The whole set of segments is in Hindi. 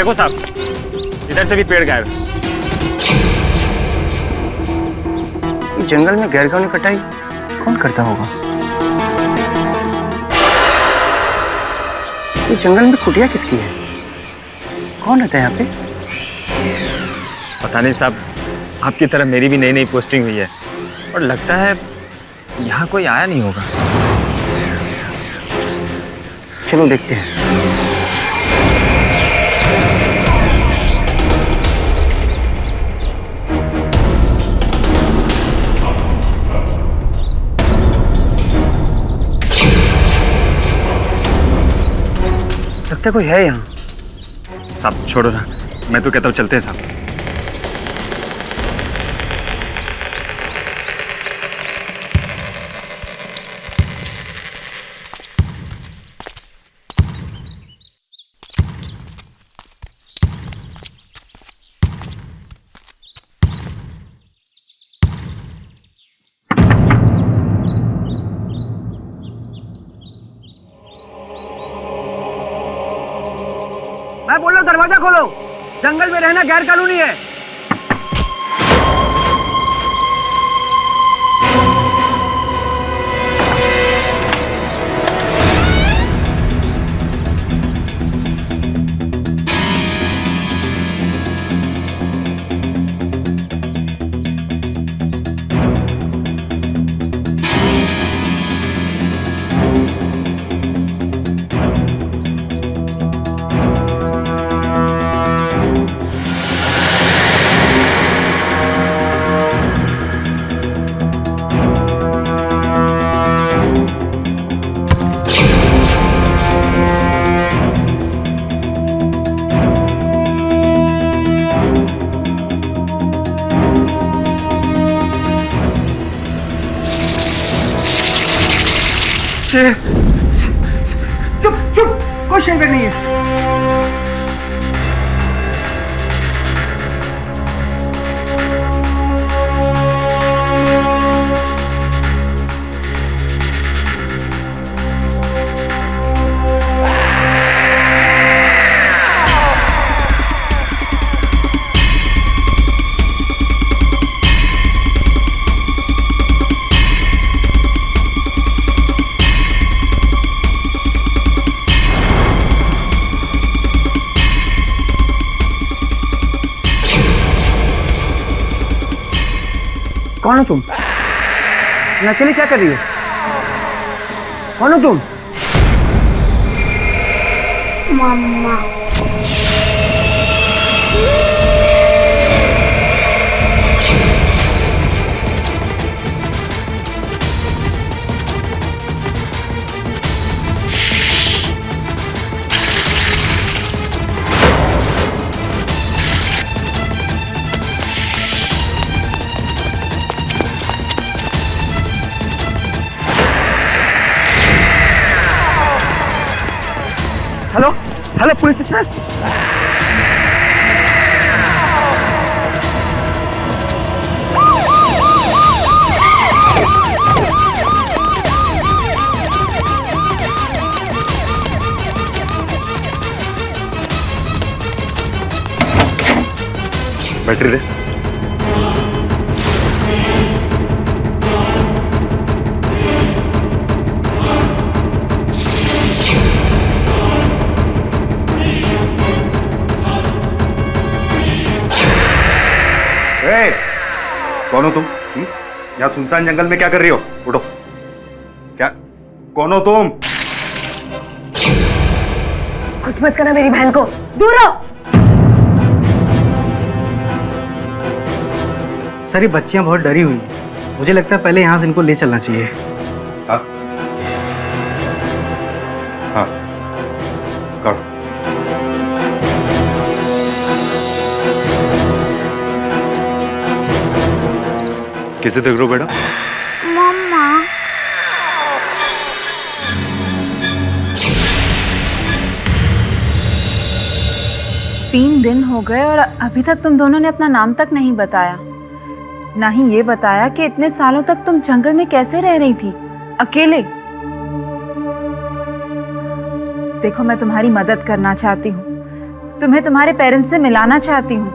देखो साहब, इधर से भी पेड़ गायब। जंगल में गैरकानूनी कटाई कौन करता होगा? ये जंगल में कुटिया किसकी है? कौन रहता है यहाँ पे? पता नहीं साहब, आपकी तरह मेरी भी नई नई पोस्टिंग हुई है और लगता है यहाँ कोई आया नहीं होगा। चलो देखते हैं। लगता कोई है यहाँ। साहब छोड़ो ना, मैं तो कहता हूँ चलते हैं साहब। मैं बोल रहा हूँ दरवाजा खोलो, जंगल में रहना गैर कानूनी है। चुप चुप, कोई शेर नहीं है। कौन हो तुम? यहाँ अकेले क्या कर रही हो? कौन हो तुम? Mamma. Hello hello, police station. Battery दे। कौन हो तुम? यहाँ सुनसान जंगल में क्या कर रही हो? उठो। क्या? कौन हो तुम? कुछ मत करना मेरी बहन को, दूर हो। सर, ये बच्चियां बहुत डरी हुई हैं। मुझे लगता है पहले यहाँ से इनको ले चलना चाहिए। हाँ हाँ, करो। किसे देख रहे हो बेटा? मम्मा। तीन दिन हो गए और अभी तक तुम दोनों ने अपना नाम तक नहीं बताया। ना ही ये बताया कि इतने सालों तक तुम जंगल में कैसे रह रही थी, अकेले। देखो, मैं तुम्हारी मदद करना चाहती हूँ, तुम्हें तुम्हारे पेरेंट्स से मिलाना चाहती हूँ।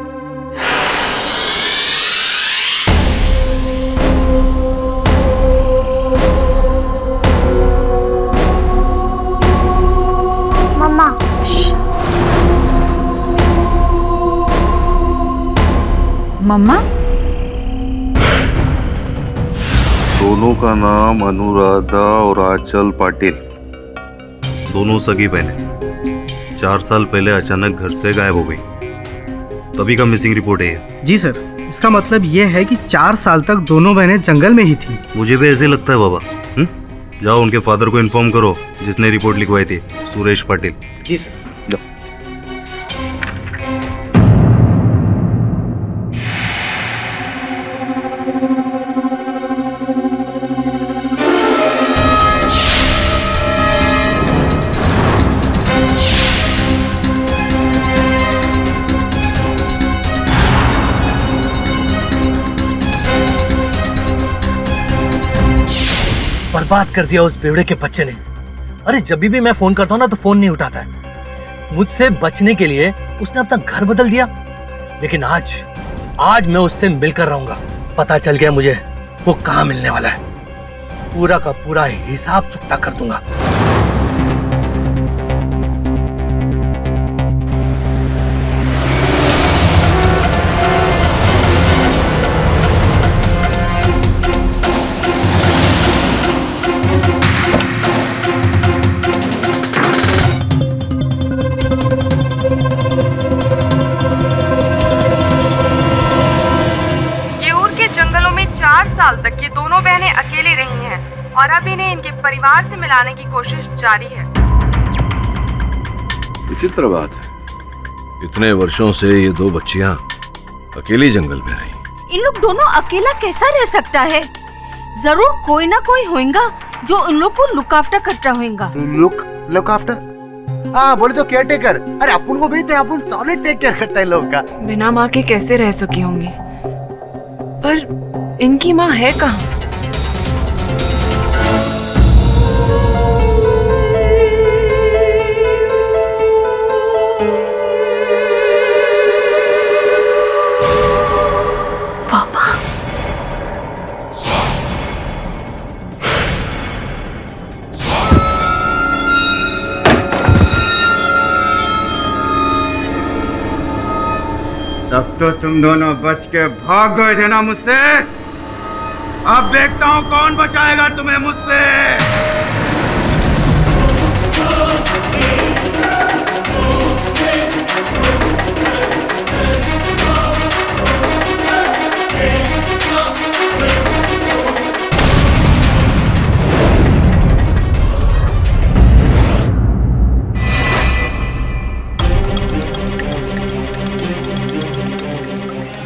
मम्मा। मम्मा? दोनों का नाम अनुराधा और आंचल पाटिल, दोनों सगी बहनें। 4 साल पहले अचानक घर से गायब हो गई, तभी का मिसिंग रिपोर्ट है ये। जी सर, इसका मतलब ये है कि 4 साल तक दोनों बहनें जंगल में ही थी। मुझे भी ऐसे लगता है बाबा। जाओ उनके फादर को इन्फॉर्म करो जिसने रिपोर्ट लिखवाई थी, सुरेश पाटिल। जी सर। जाओ। बर्बाद कर दिया उस बेवड़े के बच्चे ने। अरे जब भी मैं फोन करता हूँ ना तो फोन नहीं उठाता है। मुझसे बचने के लिए उसने अपना घर बदल दिया। लेकिन आज मैं उससे मिलकर रहूंगा। पता चल गया मुझे वो कहाँ मिलने वाला है। पूरा का पूरा हिसाब चुकता कर दूंगा। साल तक ये दोनों बहनें अकेली रही हैं और अब इन्हें इनके परिवार से मिलाने की कोशिश जारी है। विचित्र बात है, इतने वर्षों से ये 2 बच्चियां अकेली जंगल में रही। इन लोग दोनों अकेला कैसा रह सकता है? जरूर कोई ना कोई होगा जो इन लोग को लुक आफ्टर करता होगा। Look after? हाँ बोले तो केयर टेकर। अरे अपन को भी थे, अपन सॉलिड टेक केयर करता है लोग का। बिना माँ के कैसे रह सकी होंगी? पर इनकी माँ है कहाँ? पापा। तब तो तुम दोनों बच के भाग गए थे ना मुझसे। अब देखता हूँ कौन बचाएगा तुम्हें मुझसे।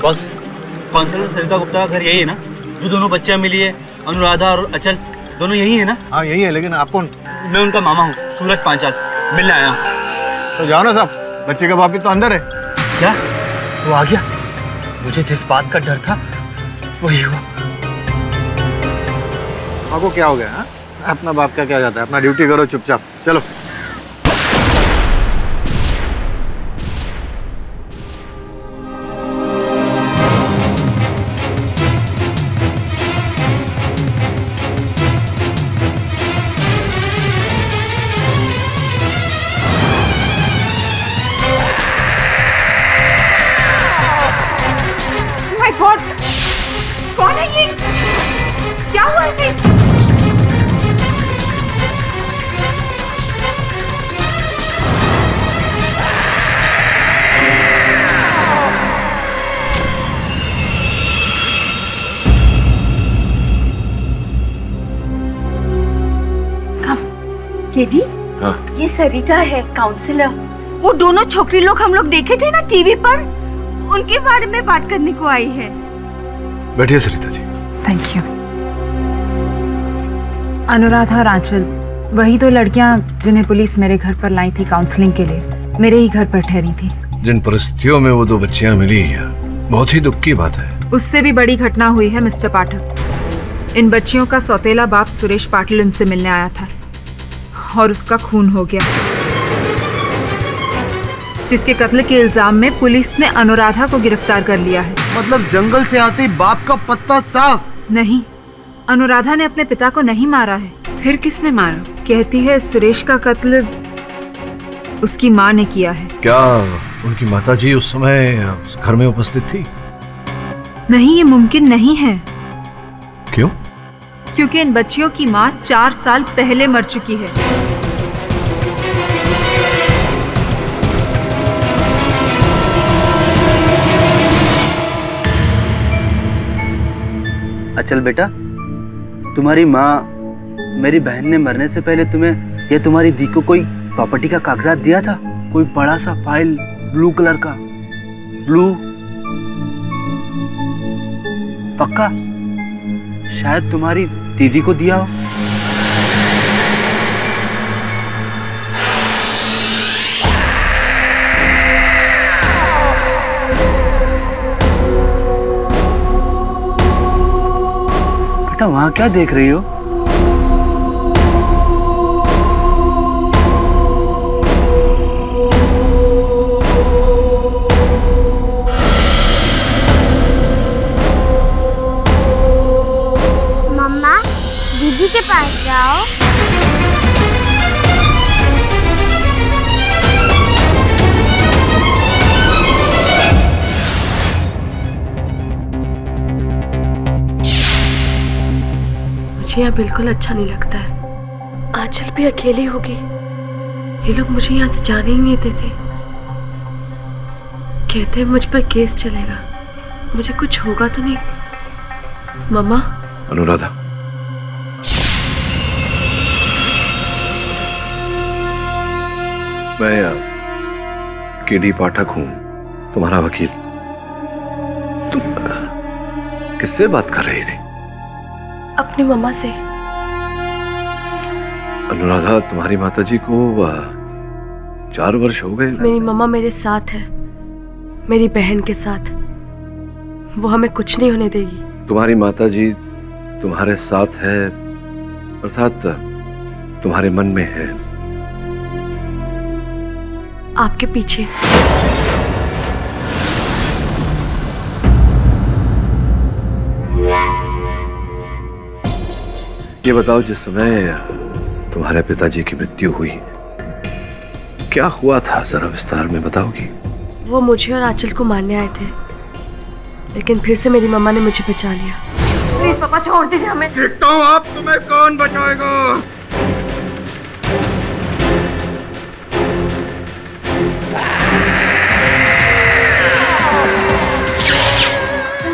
बॉस, काउंसलर सरिता गुप्ता का घर यही है ना? जो दोनों बच्चियां मिली है, अनुराधा और अचल, दोनों यही है ना? हाँ यही है, लेकिन आप कौन? मैं उनका मामा हूँ, सूरज पांचाल। मिलने आया हूँ। तो जाओ ना साहब, बच्चे का बाप भी तो अंदर है। क्या वो आ गया? मुझे जिस बात का डर था वही हुआ। आपको क्या हो गया? हाँ, अपना बाप का क्या जाता है, अपना ड्यूटी करो चुपचाप। चलो। कौन है ये? क्या हुआ इसे? केडी, हाँ। ये सरिता है, काउंसलर। वो दोनों छोकरी लोग हम लोग देखे थे ना टीवी पर, उनके बारे में बात करने को आई है। बैठिए सरिता जी। Thank you. अनुराधा और आंचल, वही 2 लड़कियां जिन्हें पुलिस मेरे घर पर लाई थी काउंसलिंग के लिए, मेरे ही घर पर ठहरी थी। जिन परिस्थितियों में वो 2 बच्चियां मिली हैं, बहुत ही दुख की बात है। उससे भी बड़ी घटना हुई है मिस्टर पाठक। इन बच्चियों का सौतेला बाप सुरेश पाटिल उनसे मिलने आया था और उसका खून हो गया। जिसके कत्ल के इल्जाम में पुलिस ने अनुराधा को गिरफ्तार कर लिया है। मतलब जंगल से आते ही बाप का पत्ता साफ? नहीं, अनुराधा ने अपने पिता को नहीं मारा है। फिर किसने मारा? कहती है सुरेश का कत्ल उसकी माँ ने किया है। क्या उनकी माताजी उस समय उस घर में उपस्थित थी? नहीं, ये मुमकिन नहीं है। क्यों? क्योंकि इन बच्चियों की माँ 4 साल पहले मर चुकी है। अचल बेटा, तुम्हारी माँ मेरी बहन ने मरने से पहले तुम्हें या तुम्हारी दी को कोई प्रॉपर्टी का कागजात दिया था? कोई बड़ा सा फाइल ब्लू कलर का? ब्लू पक्का शायद तुम्हारी दीदी को दिया हो। बेटा वहां क्या देख रही हो? दीदी के पास जाओ। मुझे यहाँ बिल्कुल अच्छा नहीं लगता है। आंचल भी अकेली होगी। ये लोग मुझे यहाँ से जाने ही नहीं देते। कहते हैं मुझ पर केस चलेगा। मुझे कुछ होगा तो नहीं? मम्मा। अनुराधा, मैं केडी पाठक हूं, तुम्हारा वकील। तुम किससे बात कर रही थी? अपनी मम्मा से। अनुराधा, तुम्हारी माताजी को 4 वर्ष हो गए। मेरी मम्मा मेरे साथ है, मेरी बहन के साथ। वो हमें कुछ नहीं होने देगी। तुम्हारी माताजी तुम्हारे साथ है, अर्थात तुम्हारे मन में है। आपके पीछे। ये बताओ, जिस समय तुम्हारे पिताजी की मृत्यु हुई क्या हुआ था, जरा विस्तार में बताओगी? वो मुझे और आंचल को मारने आए थे, लेकिन फिर से मेरी मम्मा ने मुझे बचा लिया। प्लीज पापा छोड़ दीजिए हमें। देखता हूँ आप तुम्हें कौन बचाएगा।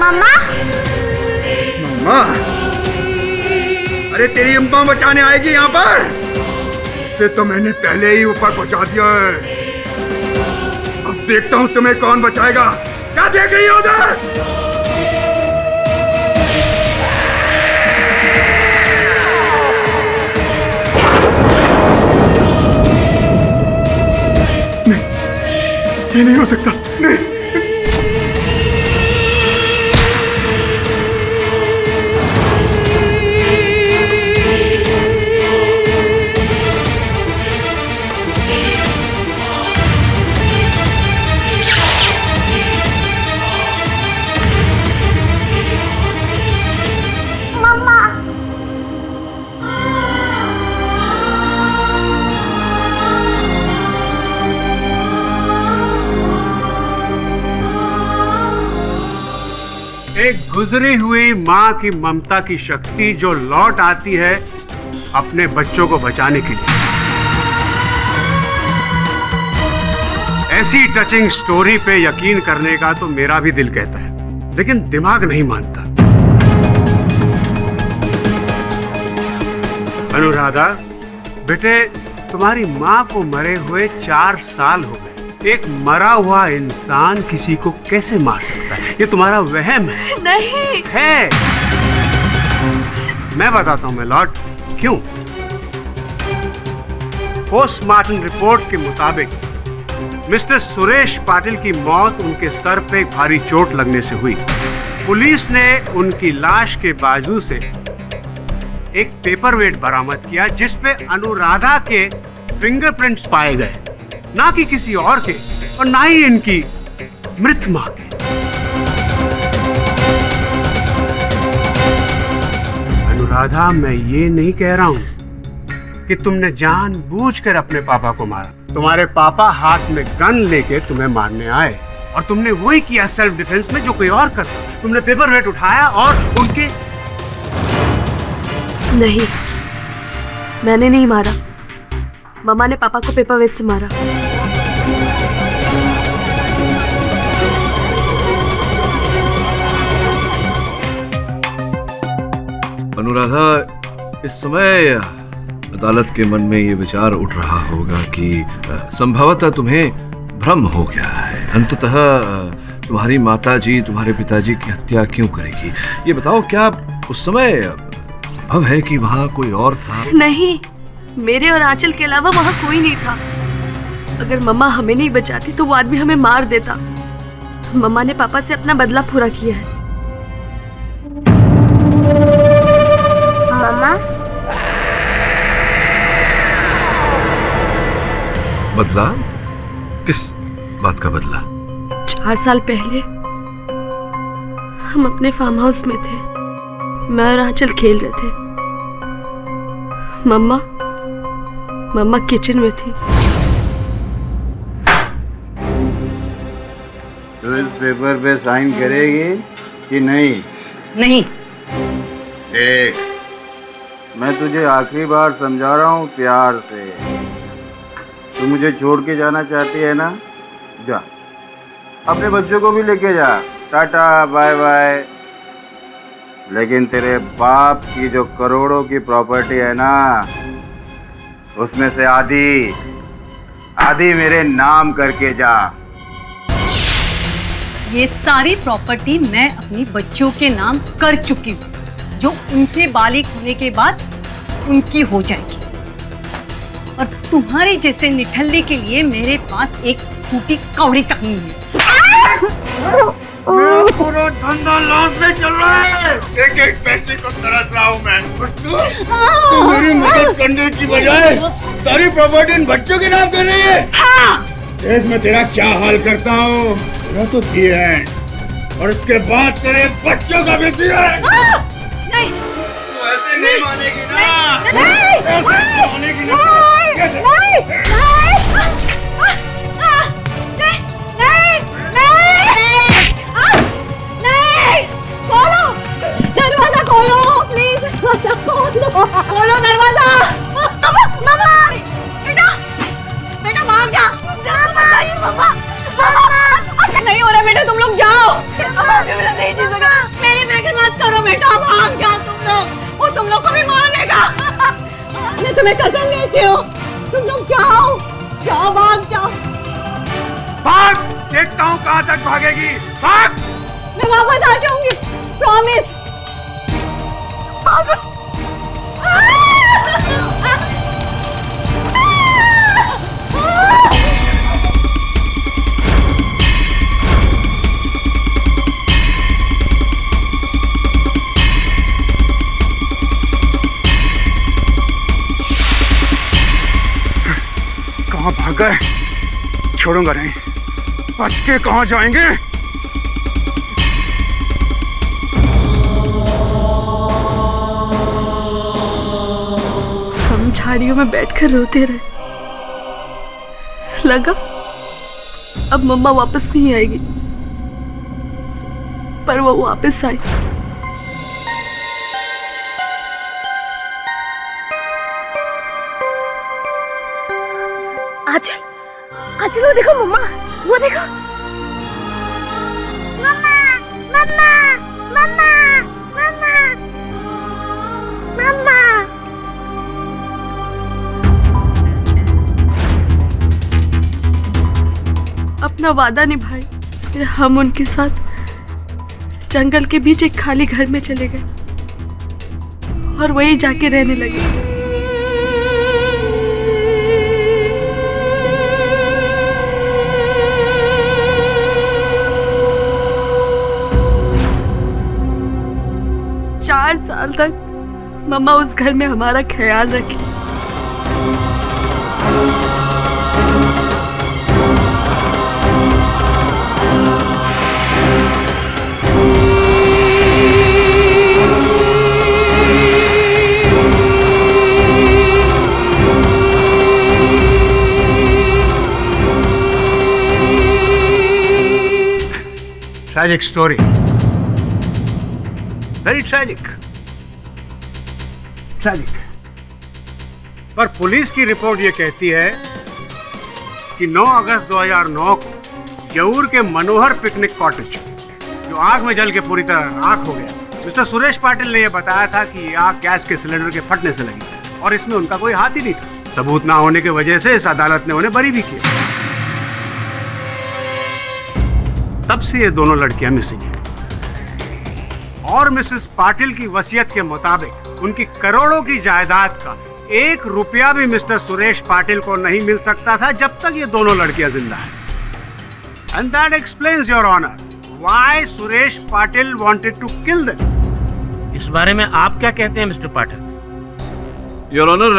मम्मा। मम्मा? अरे तेरी अम्मा बचाने आएगी यहाँ पर? इसे तो मैंने पहले ही ऊपर पहुंचा दिया है। अब देखता हूँ तुम्हें कौन बचाएगा। क्या देख रही हो उधर? नहीं, ये नहीं हो सकता। नहीं। एक गुजरी हुई माँ की ममता की शक्ति जो लौट आती है अपने बच्चों को बचाने के लिए। ऐसी टचिंग स्टोरी पे यकीन करने का तो मेरा भी दिल कहता है, लेकिन दिमाग नहीं मानता। अनुराधा बेटे, तुम्हारी माँ को मरे हुए 4 साल हो गए। एक मरा हुआ इंसान किसी को कैसे मार सकता है? ये तुम्हारा वहम है। नहीं है। मैं बताता हूं लॉर्ड, क्यों। पोस्टमार्टम रिपोर्ट के मुताबिक मिस्टर सुरेश पाटिल की मौत उनके सर पे एक भारी चोट लगने से हुई। पुलिस ने उनकी लाश के बाजू से एक पेपरवेट बरामद किया जिस पे अनुराधा के फिंगरप्रिंट्स पाए गए, ना कि किसी और के। और ना ही इनकी मृत मां की। अनुराधा, मैं ये नहीं कह रहा हूं कि तुमने जानबूझकर अपने पापा को मारा। तुम्हारे पापा हाथ में गन लेके तुम्हें मारने आए और तुमने वही किया सेल्फ डिफेंस में जो कोई और करता। तुमने पेपर वेट उठाया और उनके। नहीं, मैंने नहीं मारा। मम्मा ने पापा को पेपर वेट से मारा। अनुराधा, इस समय अदालत के मन में ये विचार उठ रहा होगा कि संभवतः तुम्हें भ्रम हो गया है। अंततः तुम्हारी माताजी तुम्हारे पिताजी की हत्या क्यों करेगी? ये बताओ, क्या उस समय संभव है कि वहाँ कोई और था? नहीं, मेरे और आंचल के अलावा वहाँ कोई नहीं था। अगर मम्मा हमें नहीं बचाती तो वो आदमी हमें मार देता। मम्मा ने पापा से अपना बदला पूरा किया है। मम्मा, बदला? किस बात का बदला? 4 साल पहले हम अपने फार्म हाउस में थे। मैं और आंचल खेल रहे थे। मम्मा किचन में थी। तो इस पेपर पे साइन करेगी कि नहीं? नहीं। देख, मैं तुझे आखिरी बार समझा रहा हूँ प्यार से। तू मुझे छोड़ के जाना चाहती है ना? जा, अपने बच्चों को भी लेके जा। Ta-ta bye bye. लेकिन तेरे बाप की जो करोड़ों की प्रॉपर्टी है ना, उसमें से आधी मेरे नाम करके जा। ये सारी प्रॉपर्टी मैं अपनी बच्चों के नाम कर चुकी हूँ, जो उनके बालिग होने के बाद उनकी हो जाएगी। और तुम्हारे जैसे निठल्ले के लिए मेरे पास एक टूटी कौड़ी कहानी है। पूरा धंधा लॉस में चल रहा है। एक एक पैसे को तरस रहा हूँ मैं। तू मेरी मदद करने की बजाय सारी प्रॉपर्टी इन बच्चों के नाम कर रही है। देख, मैं तेरा क्या हाल करता हूँ। तेरा तो दिया है और उसके बाद तेरे बच्चों का भी दिया है। नहीं, तू ऐसे नहीं मानेगी ना। नहीं, मानेगी ना। दरवाजा खोलो प्लीज, खोलो दरवाजा। मामा, बेटा भाग जा। मामा, नहीं हो रहा बेटा, तुम लोग जाओ। मेरी फिक्र मत करो बेटा, भाग जाओ तुम लोग। वो तुम लोग को भी मार देगा। मैं तुम्हें कसम देती हूँ, तुम लोग जाओ, भाग जाओ। भाग, देखता हूँ कहाँ तक भागेगी। भाग। मैं वापस आ जाऊंगी, प्रॉमिस। कहाँ भाग गए? छोड़ूंगा नहीं। बच के कहाँ जाएंगे? हम झाड़ियों में बैठकर रोते रहे। लगा अब मम्मा वापस नहीं आएगी, पर वो वापस आई। आंचल, वो देखो मम्मा, वो देखो। मम्मा, मम्मा, मम्मा, मम्मा, मम्मा। अपना वादा निभाए, फिर हम उनके साथ जंगल के बीच एक खाली घर में चले गए और वहीं जाके रहने लगे। चार साल तक मम्मा उस घर में हमारा ख्याल रखी। Tragic story, very tragic. पर पुलिस की रिपोर्ट ये कहती है कि 9 अगस्त 2009 को यऊर के मनोहर पिकनिक कॉटेज जो आग में जल के पूरी तरह राख हो गया, मिस्टर सुरेश पाटिल ने यह बताया था कि ये आग गैस के सिलेंडर के फटने से लगी और इसमें उनका कोई हाथ ही नहीं था। सबूत ना होने की वजह से इस अदालत ने उन्हें बरी भी किया। तब से ये दोनों लड़कियां मिसिंग हैं और मिसेस पाटिल की वसीयत के मुताबिक उनकी करोड़ों की जायदाद का 1 रुपया भी मिस्टर सुरेश पाटिल को नहीं मिल सकता था जब तक ये दोनों लड़कियां जिंदा हैं। And that explains your honour why Suresh Patil wanted to kill them. इस बारे में आप क्या कहते हैं मिस्टर पाटिल? योर ऑनर,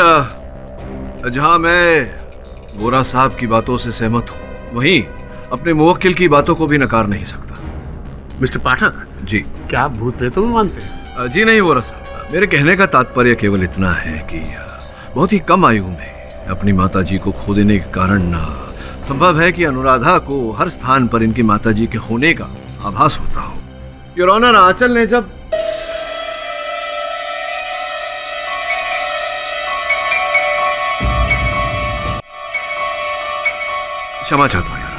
जहां मैं वोरा साहब की बातों से सहमत हूं, वहीं अपने मुवक्किल की बातों को भी नकार नहीं सकता। मिस्टर पाठक जी, क्या आप भूत प्रेतों में मानते हैं? जी नहीं वोरा साहब, मेरे कहने का तात्पर्य केवल इतना है कि बहुत ही कम आयु में अपनी माताजी को खो देने के कारण संभव है कि अनुराधा को हर स्थान पर इनकी माताजी के होने का आभास होता हो। योर ऑनर, आंचल ने जब क्षमा चाहता हूँ योर ऑनर,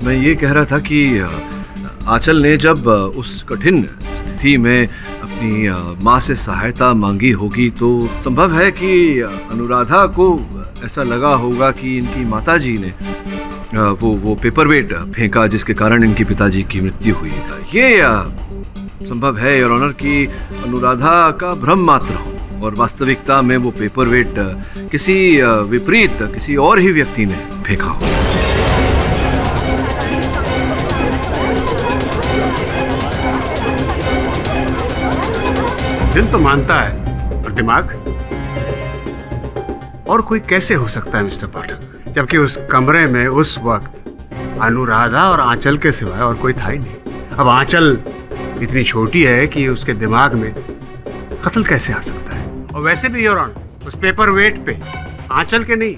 मैं ये कह रहा था कि आंचल ने जब उस कठिन स्थिति में अपनी माँ से सहायता मांगी होगी तो संभव है कि अनुराधा को ऐसा लगा होगा कि इनकी माताजी ने वो पेपरवेट फेंका जिसके कारण इनके पिताजी की मृत्यु हुई। ये संभव है योर ऑनर कि अनुराधा का भ्रम मात्र हो और वास्तविकता में वो पेपरवेट किसी विपरीत किसी और ही व्यक्ति ने फेंका हो। दिल तो मानता है पर दिमाग, और कोई कैसे हो सकता है मिस्टर पाठक, जबकि उस कमरे में उस वक्त अनुराधा और आंचल के सिवाय और कोई था ही नहीं। अब आंचल इतनी छोटी है कि उसके दिमाग में कत्ल कैसे आ सकता है? और वैसे भी योर ऑनर, उस पेपर वेट पे आंचल के नहीं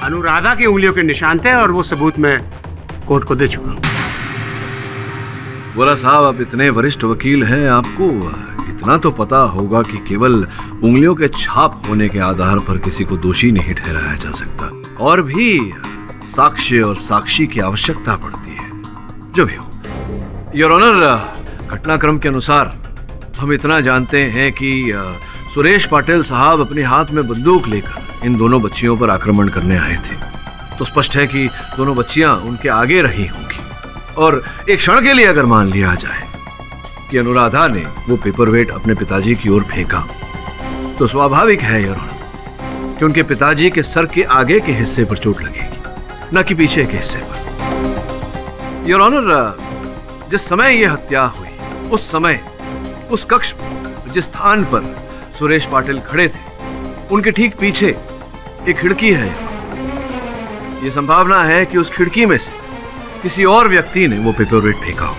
अनुराधा की उंगलियों के निशान थे और वो सबूत मैं कोर्ट को दे चुका हूँ। बोला साहब, आप इतने वरिष्ठ वकील हैं, आपको इतना तो पता होगा कि केवल उंगलियों के छाप होने के आधार पर किसी को दोषी नहीं ठहराया जा सकता, और भी साक्ष्य और साक्षी की आवश्यकता पड़ती है। जो भी हो योर ऑनर, घटनाक्रम के अनुसार हम इतना जानते हैं कि सुरेश पाटिल साहब अपने हाथ में बंदूक लेकर इन दोनों बच्चियों पर आक्रमण करने आए थे, तो स्पष्ट है कि दोनों बच्चियां उनके आगे रही होंगी। और एक क्षण के लिए अगर मान लिया जाए कि अनुराधा ने वो पेपरवेट अपने पिताजी की ओर फेंका, तो स्वाभाविक है योर ऑनर कि उनके पिताजी के सर के आगे के हिस्से पर चोट लगेगी, न कि पीछे के हिस्से पर। योर ऑनर, जिस समय यह हत्या हुई उस समय उस कक्ष में जिस स्थान पर सुरेश पाटिल खड़े थे उनके ठीक पीछे एक खिड़की है। यह संभावना है कि उस खिड़की में से किसी और व्यक्ति ने वो पेपरवेट फेंका हो।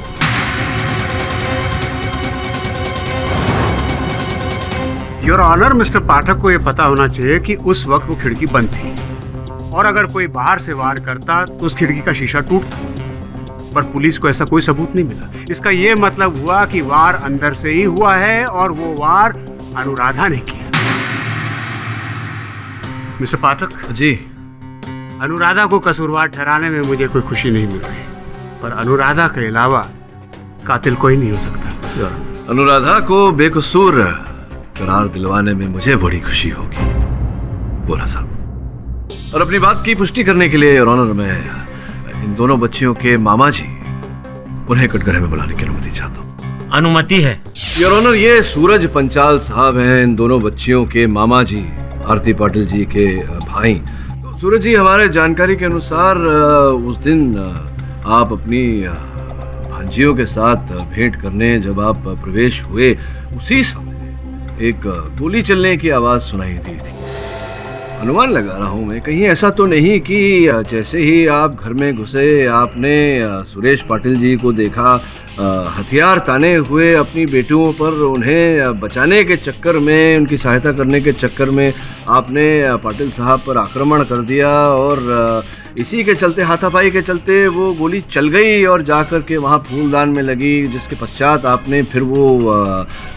योर ऑनर, मिस्टर पाठक को यह पता होना चाहिए कि उस वक्त वो खिड़की बंद थी और अगर कोई बाहर से वार करता तो उस खिड़की का शीशा टूटता, पर पुलिस को ऐसा कोई सबूत नहीं मिला। इसका यह मतलब हुआ कि वार अंदर से ही हुआ है और वो वार अनुराधा ने किया। मिस्टर पाठक जी, अनुराधा को कसूरवार ठहराने में मुझे कोई खुशी नहीं मिल रही, पर अनुराधा के अलावा कातिल कोई नहीं हो सकता। अनुराधा को बेकसूर करार दिलवाने में मुझे बड़ी खुशी होगी बोला साहब। और अपनी बात की पुष्टि करने के लिए योर ऑनर, मैं इन दोनों बच्चियों के मामा जी उन्हें कटघरे में बुलाने की अनुमति चाहता हूँ। अनुमति है योर ऑनर। ये सूरज पंचाल साहब हैं इन दोनों बच्चियों के मामा जी, आरती पाटिल जी के भाई। तो सूरज जी, हमारे जानकारी के अनुसार उस दिन आप अपनी भांजियों के साथ भेंट करने जब आप प्रवेश हुए, उसी समय एक गोली चलने की आवाज सुनाई दी थी। अनुमान लगा रहा हूँ मैं, कहीं ऐसा तो नहीं कि जैसे ही आप घर में घुसे आपने सुरेश पाटिल जी को देखा हथियार ताने हुए अपनी बेटियों पर, उन्हें बचाने के चक्कर में, उनकी सहायता करने के चक्कर में आपने पाटिल साहब पर आक्रमण कर दिया और इसी के चलते, हाथापाई के चलते वो गोली चल गई और जाकर के वहाँ फूलदान में लगी, जिसके पश्चात आपने फिर वो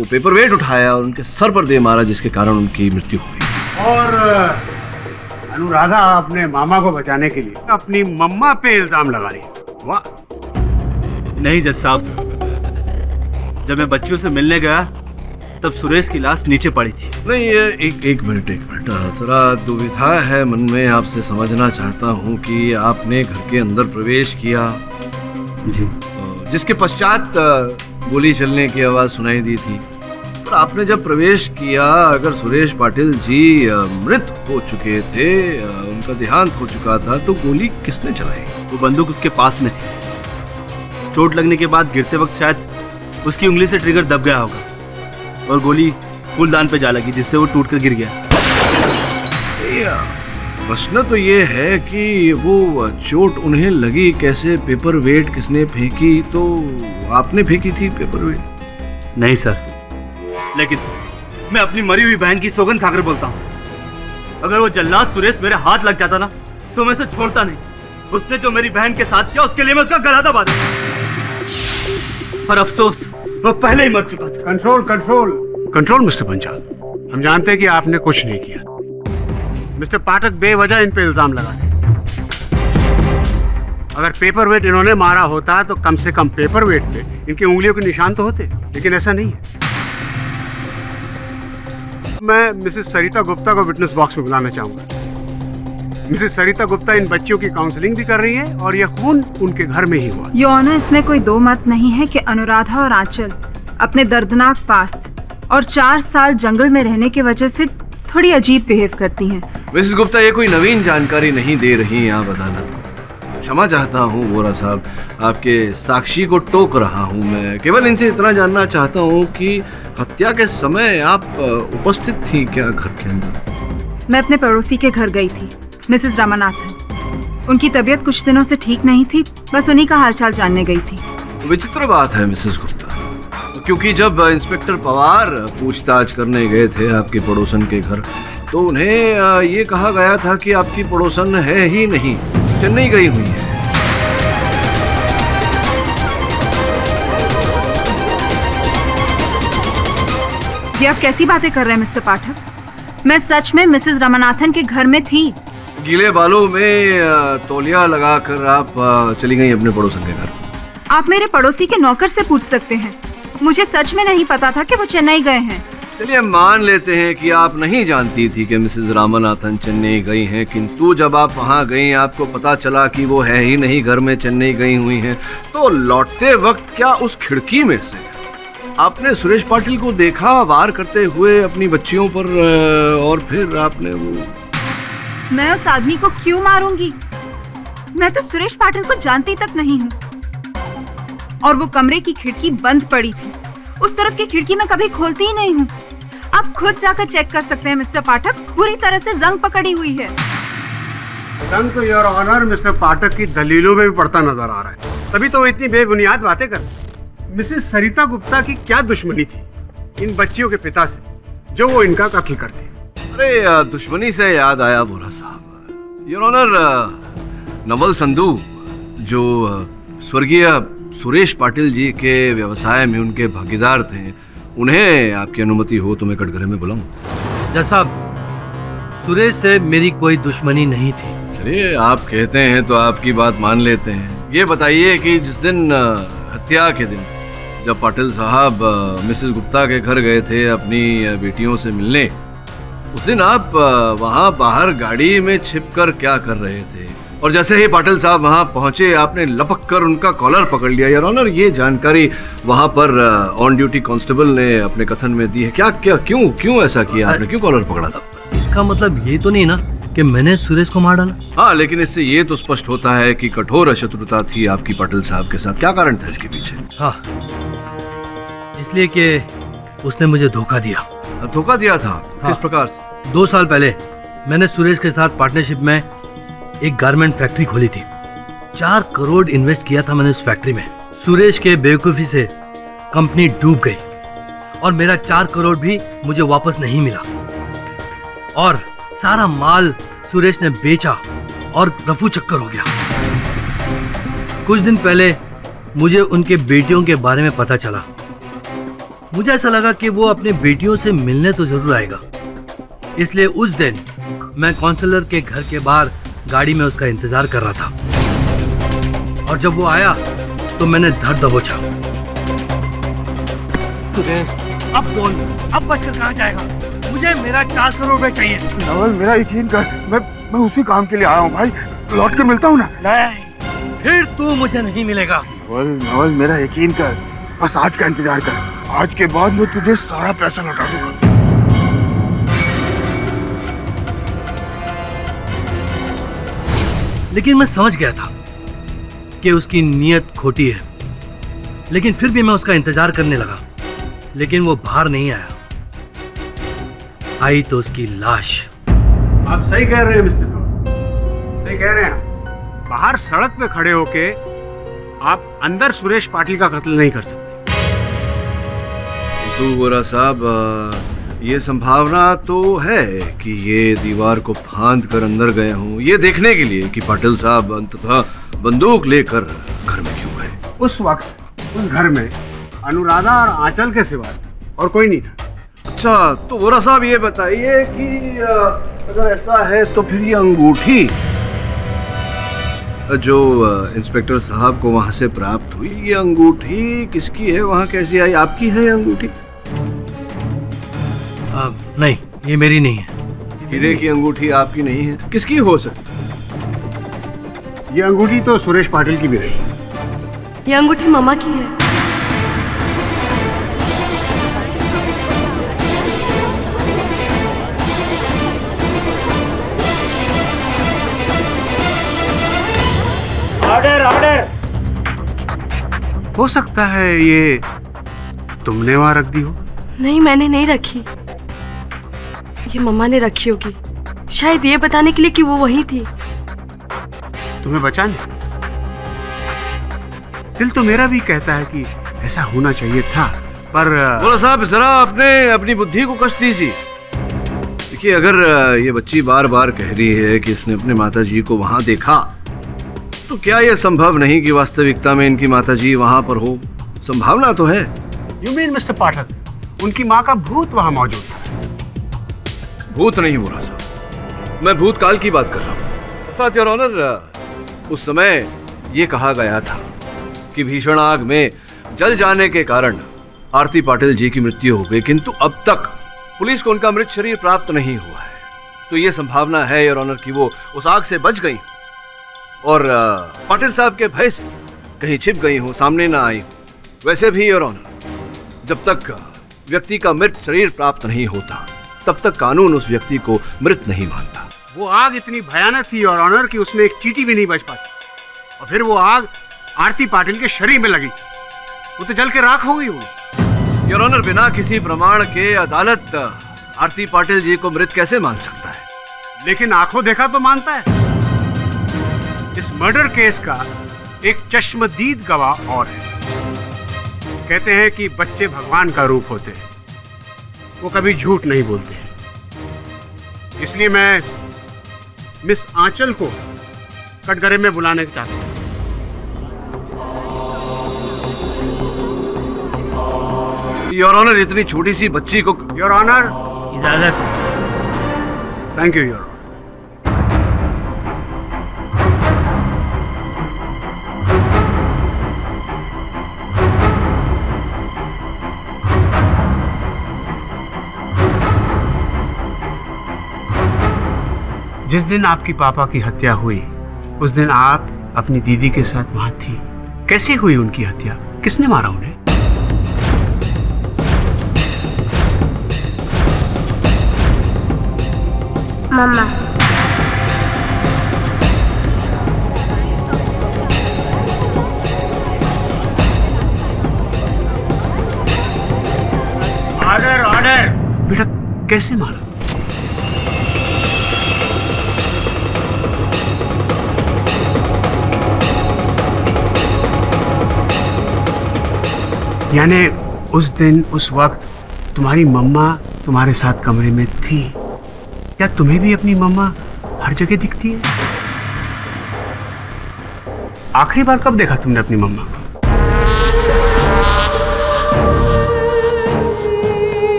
पेपर वेट उठाया और उनके सर पर दे मारा, जिसके कारण उनकी मृत्यु हुई। और अनुराधा अपने मामा को बचाने के लिए अपनी मम्मा पे इल्जाम लगा रही है। वाह। नहीं जज साहब, जब मैं बच्चों से मिलने गया तब सुरेश की लाश नीचे पड़ी थी। नहीं, ये एक मिनट जरा दुविधा है मन में। आपसे समझना चाहता हूँ कि आपने घर के अंदर प्रवेश किया जी, जिसके पश्चात गोली चलने की आवाज़ सुनाई दी थी। पर आपने जब प्रवेश किया, अगर सुरेश पाटिल जी मृत हो चुके थे, उनका देहांत हो चुका था, तो गोली किसने चलाई? वो बंदूक उसके पास में थी। चोट लगने के बाद गिरते वक्त शायद उसकी उंगली से ट्रिगर दब गया होगा और गोली फूलदान पे जा लगी, जिससे वो टूटकर गिर गया। प्रश्न तो ये है कि वो चोट उन्हें लगी कैसे, पेपर वेट किसने फेंकी? तो आपने फेंकी थी पेपर वेट? नहीं सर, लेकिन मैं अपनी मरी हुई बहन की सौगंध खाकर बोलता हूँ, अगर वो जल्लाद सुरेश मेरे हाथ लग जाता ना तो मैं उसे छोड़ता नहीं। उसने जो मेरी बहन के साथ किया उसके लिए मैं उसका गला दबा दूंगा। पर अफसोस, वो पहले ही मर चुका था। Control control control mister Panchal, हम जानते हैं कि आपने कुछ नहीं किया। मिस्टर पाठक बेवजह इन पे इल्जाम लगाते। अगर पेपर वेट इन्होंने मारा होता तो कम से कम पेपर वेट पे इनकी उंगलियों के निशान तो होते, लेकिन ऐसा नहीं है। मैं मिसेस सरिता गुप्ता को विटनेस बॉक्स में बुलाना चाहूंगा। मिसेस सरिता गुप्ता इन बच्चियों की काउंसलिंग भी कर रही है और यह खून उनके घर में ही हुआ। योर ऑनर, इसमें कोई दो मत नहीं है कि अनुराधा और आंचल अपने दर्दनाक पास्ट और 4 साल जंगल में रहने की वजह से थोड़ी अजीब बिहेव करती हैं। मिसेस गुप्ता, ये कोई नवीन जानकारी नहीं दे रही हैं आप अदालत को। क्षमा चाहता हूँ वोरा साहब, आपके साक्षी को टोक रहा हूँ। मैं केवल इनसे इतना जानना चाहता हूँ कि हत्या के समय आप उपस्थित थी क्या घर के अंदर? मैं अपने पड़ोसी के घर गई थी, मिसेस रामानाथन। उनकी तबीयत कुछ दिनों से ठीक नहीं थी, बस उन्हीं का हालचाल जानने गई थी। विचित्र बात है मिसेस गुप्ता, क्योंकि जब इंस्पेक्टर पवार पूछताछ करने गए थे आपके पड़ोसन के घर, तो उन्हें ये कहा गया था कि आपकी पड़ोसन है ही नहीं, चेन्नई गई हुई है। ये आप कैसी बातें कर रहे हैं मिस्टर पाठक? मैं सच में मिसेस रामानाथन के घर में थी। गीले बालों में तौलिया लगाकर आप चली गई अपने पड़ोसन के घर। आप मेरे पड़ोसी के नौकर से पूछ सकते हैं, मुझे सच में नहीं पता था कि वो चेन्नई गए हैं। चलिए मान लेते हैं कि आप नहीं जानती थी कि मिसेस रामानाथन चेन्नई गई हैं, किंतु जब आप वहां गई आपको पता चला कि वो है ही नहीं घर में, चेन्नई गई हुई हैं, तो लौटते वक्त क्या उस खिड़की में से आपने सुरेश पाटिल को देखा वार करते हुए अपनी बच्चियों पर, और फिर आपने वो... मैं उस आदमी को क्यों मारूंगी? मैं तो सुरेश पाटिल को जानती तक नहीं हूँ। और वो कमरे की खिड़की बंद पड़ी थी, उस तरफ की खिड़की मैं कभी खोलती ही नहीं हूँ। आप खुद जाकर चेक कर सकते हैं मिस्टर पाठक, पूरी तरह से जंग पकड़ी हुई है। जंग तो योर ऑनर मिस्टर पाठक की दलीलों में भी पड़ता नजर आ रहा है, तभी तो वो इतनी बेबुनियाद बातें कर। मिसेस सरिता गुप्ता की क्या दुश्मनी थी इन बच्चियों के पिता से जो वो इनका कत्ल करते? अरे दुश्मनी से याद आया बोरा साहब, योर ऑनर नवल संधू जो स्वर्गीय सुरेश पाटिल जी के व्यवसाय में उनके भागीदार थे, उन्हें आपकी अनुमति हो तो मैं कटघरे में बुलाऊं? जज साहब, सुरेश से मेरी कोई दुश्मनी नहीं थी। चलिए आप कहते हैं तो आपकी बात मान लेते हैं। ये बताइए कि जिस दिन हत्या के दिन जब पाटिल साहब मिसेस गुप्ता के घर गए थे अपनी बेटियों से मिलने, उस दिन आप वहाँ बाहर गाड़ी में छिपकर क्या कर रहे थे? और जैसे ही पाटिल साहब वहाँ पहुँचे आपने लपक कर उनका कॉलर पकड़ लिया। योर ऑनर, ये जानकारी वहाँ पर ऑन ड्यूटी कांस्टेबल ने अपने कथन में दी है। क्या क्या क्यों ऐसा किया आपने? क्यों कॉलर पकड़ा था? इसका मतलब ये तो नहीं ना कि मैंने सुरेश को मार डाला? हाँ, लेकिन इससे ये तो स्पष्ट होता है कि कठोर शत्रुता थी आपकी पाटिल साहब के साथ। क्या कारण था इसके पीछे? हाँ, इसलिए कि उसने मुझे धोखा दिया। धोखा दिया था? हाँ। किस प्रकार से? 2 साल पहले मैंने सुरेश के साथ पार्टनरशिप में एक गारमेंट फैक्ट्री खोली थी। 4 करोड़ इन्वेस्ट किया था मैंने उस फैक्ट्री में। सुरेश के बेवकूफ़ी से कंपनी डूब गई और मेरा 4 करोड़ भी मुझे वापस नहीं मिला और सारा माल सुरेश ने बेचा और रफू चक्कर हो गया। कुछ दिन पहले मुझे उनके बेटियों के बारे में पता चला। मुझे ऐसा लगा कि वो अपने बेटियों से मिलने तो जरूर आएगा, इसलिए उस दिन मैं काउंसलर के घर के बाहर गाड़ी में उसका इंतजार कर रहा था। और जब वो आया तो मैंने धर दबोचा। सुरेश, अब बोल, अब बचकर कहाँ जाएगा? मुझे मेरा 4 करोड़ रुपए चाहिए। नवल, मेरा यकीन कर, मैं उसी काम के लिए आया हूँ भाई। लौट के मिलता हूँ ना। नहीं, फिर तू मुझे नहीं मिलेगा। नवल, मेरा यकीन कर, बस आज का इंतजार कर। आज के बाद मैं तुझे सारा पैसा लौटा दूंगा। लेकिन मैं समझ गया था कि उसकी नीयत खोटी है, लेकिन फिर भी मैं उसका इंतजार करने लगा। लेकिन वो बाहर नहीं आया। आई तो उसकी लाश। आप सही कह रहे हैं मिस्टर कमल, सही कह रहे हैं। बाहर सड़क पे खड़े होके आप अंदर सुरेश पाटिल का कत्ल नहीं कर सकते। तो गोरा साहब, ये संभावना तो है कि ये दीवार को फांद कर अंदर गए हों, ये देखने के लिए कि पाटिल साहब अंततः बंदूक लेकर घर में क्यों गए। उस वक्त उस घर में अनुराधा और आंचल के सिवा और कोई नहीं था। अच्छा, तो गोरा साहब ये बताइए कि अगर ऐसा है तो फिर ये अंगूठी जो इंस्पेक्टर साहब को वहां से प्राप्त हुई, ये अंगूठी किसकी है? वहां कैसी आई? आपकी है ये अंगूठी? नहीं, ये मेरी नहीं है। हीरे की अंगूठी आपकी नहीं है, किसकी हो सकती? ये अंगूठी तो सुरेश पाटिल की भी रही। ये अंगूठी मामा की है। Order, order. हो सकता है ये तुमने वहां रख दी हो। नहीं, मैंने नहीं रखी, ये मम्मा ने रखी होगी, शायद ये बताने के लिए कि वो वही थी। तुम्हें बचाने? दिल तो मेरा भी कहता है कि ऐसा होना चाहिए था, पर गोरा साहब जरा अपनी बुद्धि को कष्ट दीजिए। देखिए, अगर ये बच्ची बार बार कह रही है कि इसने अपने माताजी को वहां देखा, तो क्या यह संभव नहीं कि वास्तविकता में इनकी माताजी वहां पर हो? संभावना तो है। यू मीन मिस्टर पाठक, उनकी माँ का भूत वहां मौजूद था? भूत नहीं गोरा साहब, मैं भूतकाल की बात कर रहा हूँ। योर ऑनर, उस समय ये कहा गया था कि भीषण आग में जल जाने के कारण आरती पाटिल जी की मृत्यु हो गई, किंतु अब तक पुलिस को उनका मृत शरीर प्राप्त नहीं हुआ है। तो ये संभावना है योर ऑनर कि वो उस आग से बच गई और पाटिल साहब के भय से कहीं छिप गई हो, सामने ना आई। वैसे भी योर ऑनर, जब तक व्यक्ति का मृत शरीर प्राप्त नहीं होता, तब तक कानून उस व्यक्ति को मृत नहीं मानता। वो आग इतनी भयानक थी योर ऑनर कि उसमें एक चींटी भी नहीं बच पाती। और फिर वो आग आरती पाटिल के शरीर में लगी, वो तो जल के राख हो गई होगी। योर ऑनर, बिना किसी प्रमाण के अदालत आरती पाटिल जी को मृत कैसे मान सकता है? लेकिन आंखों देखा तो मानता है। इस मर्डर केस का एक चश्मदीद गवाह और है। कहते हैं कि बच्चे भगवान का रूप होते हैं, वो कभी झूठ नहीं बोलते हैं। इसलिए मैं मिस आंचल को कटघरे में बुलाने चाहता हूं। योर ऑनर, इतनी छोटी सी बच्ची को। योर ऑनर, इजाजत। Thank you your honour. जिस दिन आपकी पापा की हत्या हुई, उस दिन आप अपनी दीदी के साथ वहां थी। कैसे हुई उनकी हत्या? किसने मारा उन्हें? मम्मा। Order, order. बेटा, कैसे मारा? यानी उस दिन उस वक्त तुम्हारी मम्मा तुम्हारे साथ कमरे में थी? क्या तुम्हें भी अपनी मम्मा हर जगह दिखती है? आखिरी बार कब देखा तुमने अपनी मम्मा को?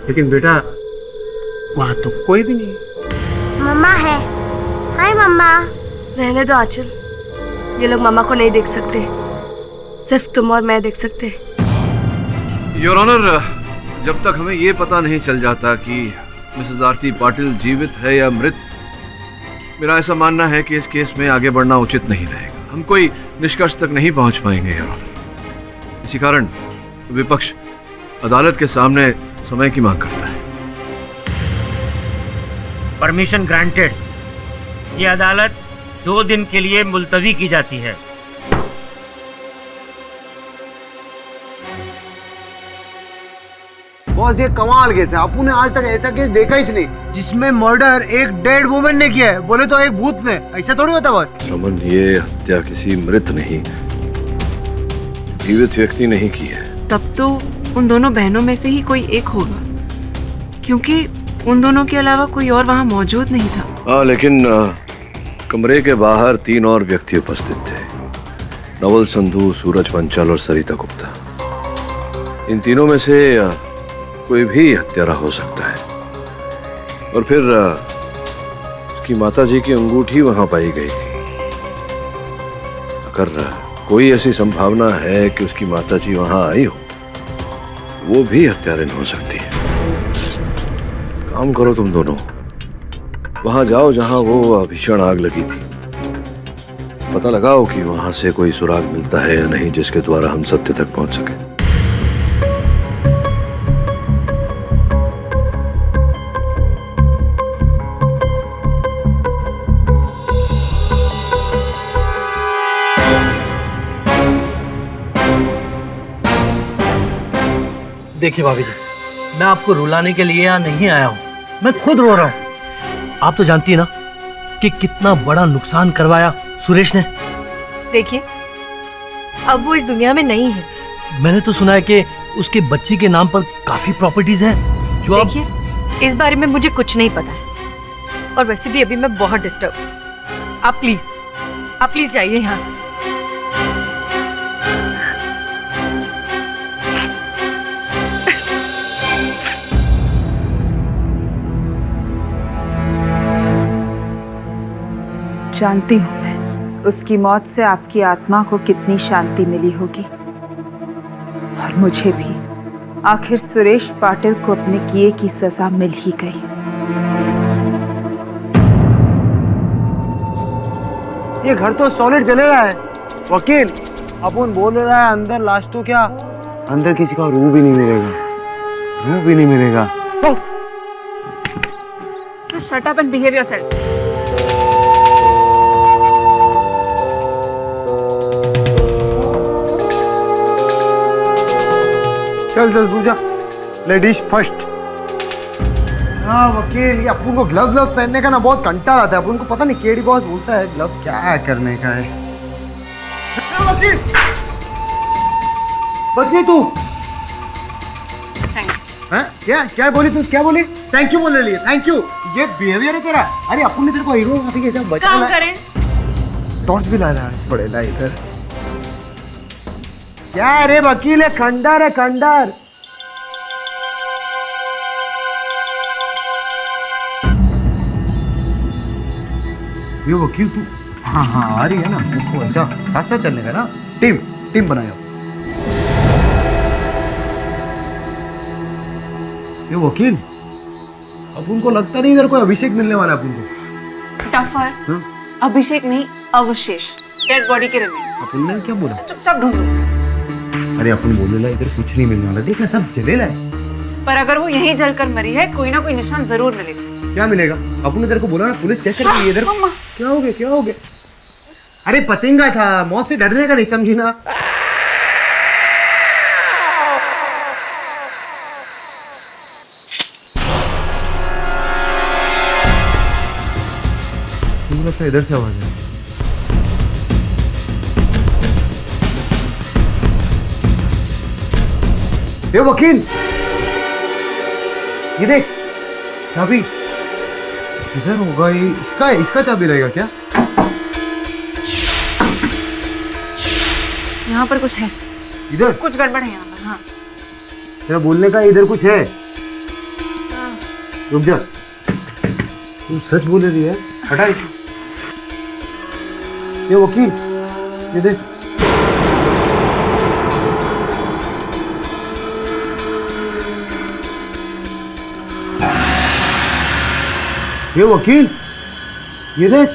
लेकिन बेटा वहां तो कोई भी नहीं। मम्मा है। हाय मम्मा। रहने दो आंचल, ये लोग मम्मा को नहीं देख सकते, सिर्फ तुम और मैं देख सकते। योर ऑनर, जब तक हमें ये पता नहीं चल जाता कि मिसेस आरती पाटिल जीवित है या मृत, मेरा ऐसा मानना है कि इस केस में आगे बढ़ना उचित नहीं रहेगा। हम कोई निष्कर्ष तक नहीं पहुंच पाएंगे योर ऑनर। इसी कारण विपक्ष अदालत के सामने समय की मांग करता है। Permission granted. ये अदालत 2 दिन के लिए मुलतवी की जाती है। बॉस ये कमाल केस है। आपू ने आज तक ऐसा केस देखा ही नहीं जिसमें मर्डर एक डेड वुमन ने किया है। बोले तो एक भूत ने। ऐसा थोड़ी होता बॉस। रमन, ये हत्या किसी मृत नहीं, जीवित व्यक्ति नहीं की है। तब तो उन दोनों बहनों में से ही कोई एक होगा, क्योंकि उन दोनों के अलावा कोई और वहां मौजूद नहीं था। हाँ, लेकिन कमरे के बाहर 3 और व्यक्ति उपस्थित थे, नवल संधू, सूरज पंचाल और सरिता गुप्ता। इन तीनों में से कोई भी हत्यारा हो सकता है। और फिर उसकी माताजी की अंगूठी वहां पाई गई थी। अगर कोई ऐसी संभावना है कि उसकी माताजी वहां आई हो, वो भी हत्यारिन हो सकती है। काम करो तुम दोनों, वहां जाओ जहां वो भीषण आग लगी थी। पता लगाओ कि वहां से कोई सुराग मिलता है या नहीं, जिसके द्वारा हम सत्य तक पहुंच सके। देखिए भाभी जी, मैं आपको रुलाने के लिए यहाँ नहीं आया हूँ, मैं खुद रो रहा हूँ। आप तो जानती है ना कि कितना बड़ा नुकसान करवाया सुरेश ने। देखिए, अब वो इस दुनिया में नहीं है। मैंने तो सुना है कि उसके बच्चे के नाम पर काफी प्रॉपर्टीज हैं जो देखिए, इस बारे में मुझे कुछ नहीं पता है, और वैसे भी अभी मैं बहुत डिस्टर्ब हूँ। आप प्लीज जाइए यहाँ से। जानती हूँ मैं उसकी मौत से आपकी आत्मा को कितनी शांति मिली होगी, और मुझे भी। आखिर सुरेश पाटिल को अपने किए की सजा मिल ही गई। ये घर तो सॉलिड जले रहा है वकील। अपन बोल रहा है अंदर लाश तो क्या, अंदर किसी का रूह भी नहीं मिलेगा, रूह भी नहीं मिलेगा। Just shut up and behave yourself. चल चल पूजा, लेडीज फर्स्ट। हाँ वकील, ये अपन को ग्लव पहनने का ना बहुत कंटाल आता है। अपन को पता नहीं केडी बॉस बोलता है ग्लव क्या करने का है। वकील बच तू हैं? क्या क्या बोली तू? क्या बोली? थैंक यू बोलने लिए। थैंक यू, ये बिहेवियर है तेरा। अरे अपन ने तेरे को हीरो बचा, काम करें। टॉर्च भी लाना पड़ेगा इधर। क्या रे वकील है, खंडर है खंडर। ये वकील तू, हाँ हाँ आ रही है ना, उसको ऐसा साथ साथ चलने का ना। टीम बनाओ। ये वकील, अब उनको लगता नहीं इधर कोई अभिषेक मिलने वाला है अपन को। टफर, अभिषेक नहीं, अवशेष, डेड बॉडी के रिमेन्स। अपन ने क्या बोला? चुपचाप ढूंढो। अरे अपन बोलेला इधर कुछ नहीं मिलने वाला, देखना सब जलेला है। पर अगर वो यहीं जलकर मरी है, कोई ना कोई निशान जरूर मिलेगा। क्या मिलेगा? अपन ने तेरे को बोला ना पुलिस चेक करेगी इधर। क्या हो गया? क्या हो गया? अरे पतंगा था, मौत से डरने का नहीं, समझी ना। लगता है इधर से आवाज है। ये वकील, ये देख चाबी किधर होगा? ये इसका चाबी रहेगा क्या? यहाँ पर कुछ है। इधर कुछ गड़बड़ है यहाँ पर। हाँ तेरा बोलने का इधर कुछ है। रुक जा, तू सच बोल रही है? हटा इसे। ये वकील, ये देख ये वकील, ये देख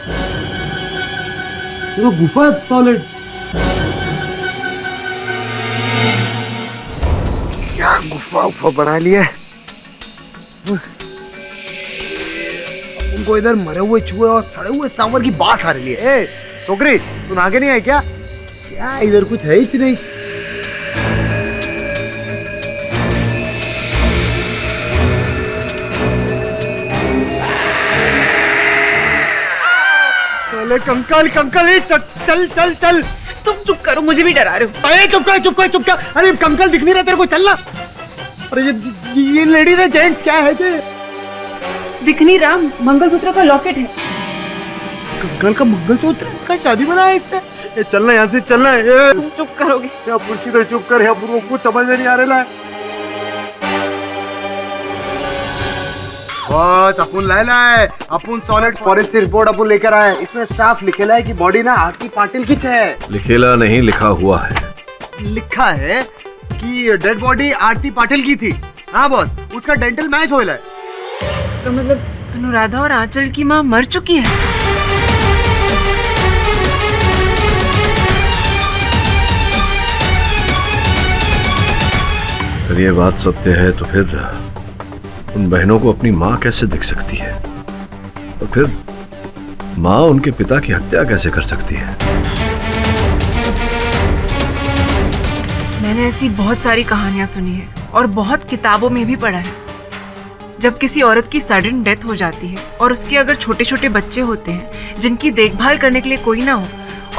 ये तो गुफा है सॉलिड। क्या गुफा बना लिया। उनको इधर मरे हुए चूहे और सड़े हुए सांवर की बास आ रही है। ए छोकरी, तू आगे नहीं आई क्या? क्या इधर कुछ है ही नहीं। चले कंकल कंकल, चल चल चल। तुम चुप करो, मुझे भी डरा रहे हो। अरे चुप कर चुप कर चुप कर। अरे कंकल दिख नहीं रहा तेरे को, चलना। अरे ये लेडीज है जेंट्स क्या है? दिख नहीं रहा, मंगलसूत्र का लॉकेट है। कंकल का मंगलसूत्र का शादी बना है इसने। ये चलना, यहाँ से चलना है। तुम चुप करोगे? किधर चुप कर, यहाँ कुछ समझ में नहीं आ रहा है। बस अपन लाए अपन सॉलिड फॉरेंसिक रिपोर्ट अपन लेकर आए। इसमें साफ लिखेला है कि बॉडी ना आरती पाटिल की है। लिखेला नहीं, लिखा हुआ है। लिखा है कि डेड बॉडी आरती पाटिल की थी। हाँ बॉस, उसका डेंटल मैच हो रहा है। तो मतलब अनुराधा और आंचल की माँ मर चुकी है? अगर ये बात सत्य है तो फिर उन बहनों को अपनी माँ कैसे दिख सकती है, और फिर माँ उनके पिता की हत्या कैसे कर सकती है? मैंने ऐसी बहुत सारी कहानियां सुनी है और बहुत किताबों में भी पढ़ा है। जब किसी औरत की सडन डेथ हो जाती है और उसके अगर छोटे छोटे बच्चे होते हैं जिनकी देखभाल करने के लिए कोई ना हो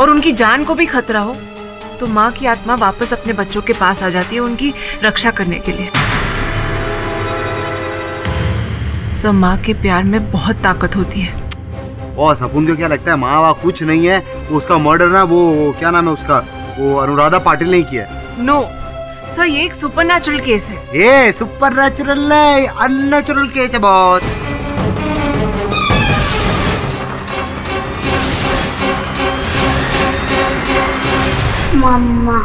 और उनकी जान को भी खतरा हो, तो माँ की आत्मा वापस अपने बच्चों के पास आ जाती है उनकी रक्षा करने के लिए। सब माँ के प्यार में बहुत ताकत होती है। बॉस अपन को क्या लगता है माँ वहाँ कुछ नहीं है? वो उसका मर्डर ना, वो क्या नाम है उसका, वो अनुराधा पाटिल ने किया है। नो सर, ये एक सुपरनैचुरल केस है। ये सुपरनैचुरल नहीं, अननेचुरल केस है बॉस। मम्मा